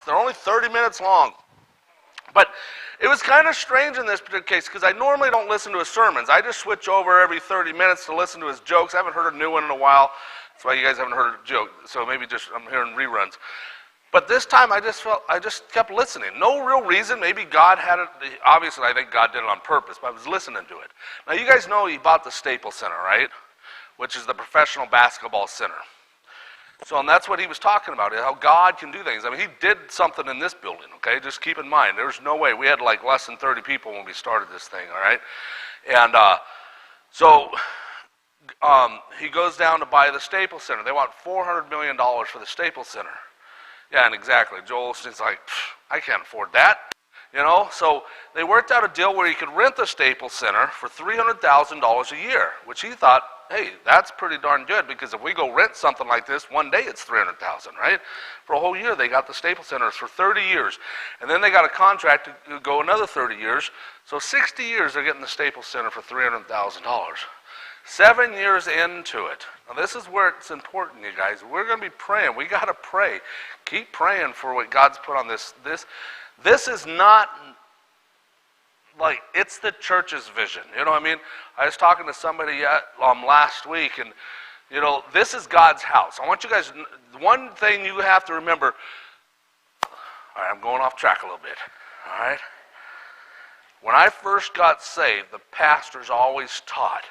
They're only 30 minutes long. But it was kind of strange in this particular case because I normally don't listen to his sermons. I just switch over every 30 minutes to listen to his jokes. I haven't heard a new one in a while. That's why you guys haven't heard a joke. So maybe just I'm hearing reruns. But this time I just kept listening. No real reason. Maybe God had it. Obviously, I think God did it on purpose, but I was listening to it. Now, you guys know he bought the Staples Center, right? Which is the professional basketball center. So, and that's what he was talking about, how God can do things. I mean, he did something in this building, okay? Just keep in mind, there's no way. We had like less than 30 people when we started this thing, all right? And he goes down to buy the Staples Center. They want $400 million for the Staples Center. Yeah, and exactly. Joel Osteen's like, I can't afford that. You know, so they worked out a deal where he could rent the Staples Center for $300,000 a year, which he thought, hey, that's pretty darn good because if we go rent something like this, one day it's $300,000, right? For a whole year, they got the Staples Center for 30 years. And then they got a contract to go another 30 years. So 60 years they're getting the Staples Center for $300,000. 7 years into it. Now this is where it's important, you guys. We're going to be praying. We got to pray. Keep praying for what God's put on this. This is not like, it's the church's vision. You know what I mean? I was talking to somebody last week, and, you know, this is God's house. I want you guys, one thing you have to remember, all right, I'm going off track a little bit, all right? When I first got saved, the pastors always taught,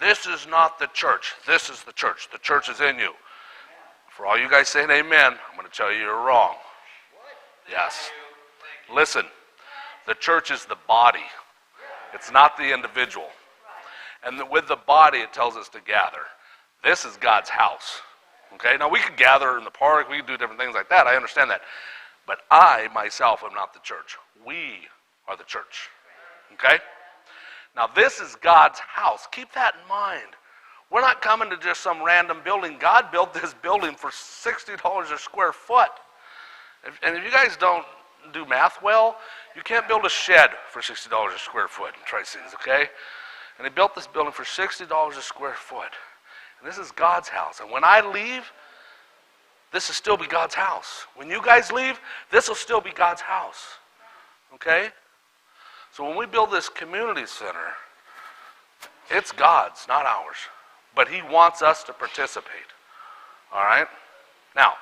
this is not the church, this is the church. The church is in you. For all you guys saying amen, I'm going to tell you you're wrong. Yes. Listen, the church is the body. It's not the individual. And with the body, it tells us to gather. This is God's house. Okay? Now, we could gather in the park. We could do different things like that. I understand that. But I, myself, am not the church. We are the church. Okay? Now, this is God's house. Keep that in mind. We're not coming to just some random building. God built this building for $60 a square foot. And if you guys don't do math well, you can't build a shed for $60 a square foot in Tri-Cities, okay? And he built this building for $60 a square foot. And this is God's house. And when I leave, this will still be God's house. When you guys leave, this will still be God's house, okay? So when we build this community center, it's God's, not ours. But he wants us to participate, all right? Now,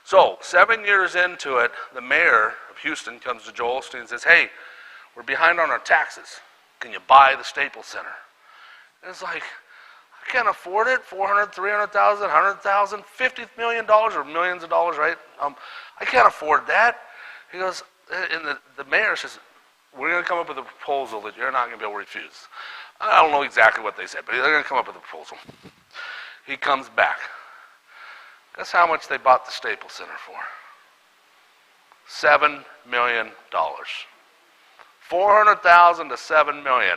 so 7 years into it, the mayor of Houston comes to Joel Osteen and says, hey, we're behind on our taxes. Can you buy the Staples Center? And it's like, I can't afford it. $400,000, $300,000, $100,000, $50 million or millions of dollars, right? I can't afford that. He goes, and the mayor says, we're going to come up with a proposal that you're not going to be able to refuse. I don't know exactly what they said, but they're going to come up with a proposal. He comes back. Guess how much they bought the Staples Center for? $7 million. $400,000 to $7 million.